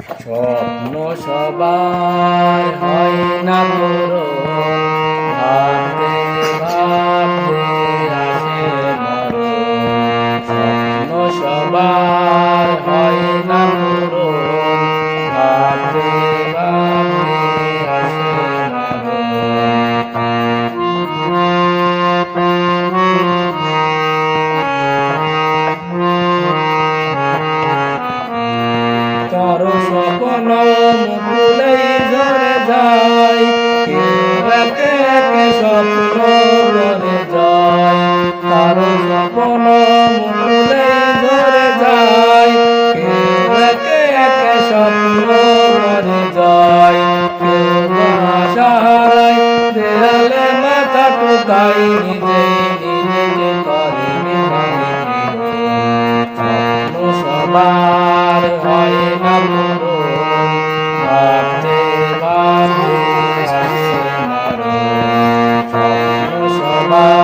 স্বপ্ন সবার হয় না পূরণ, ভাবতে ভাবতে আসে মরণ। স্বপ্ন সবার হয় না পূরণ, ভাবতে ভাবতে আসে কারো স্বপ্ন মুকুলেই ঝরে যায়, কেউ একে একে স্বপ্ন করে যায়। কারো স্বপ্ন মুকুলেই ঝরে যায়, কেউ একে একে স্বপ্ন করে যায়। কেউ বা আশা হারায়, দেয়ালে মাথা ঠুকাই, নিজেই নিজেকে করে বিভাগিত। স্বপ্ন সবার হয় না পূরণ, ভাবতে ভাবতে আসে মরণ। স্বপ্ন সবার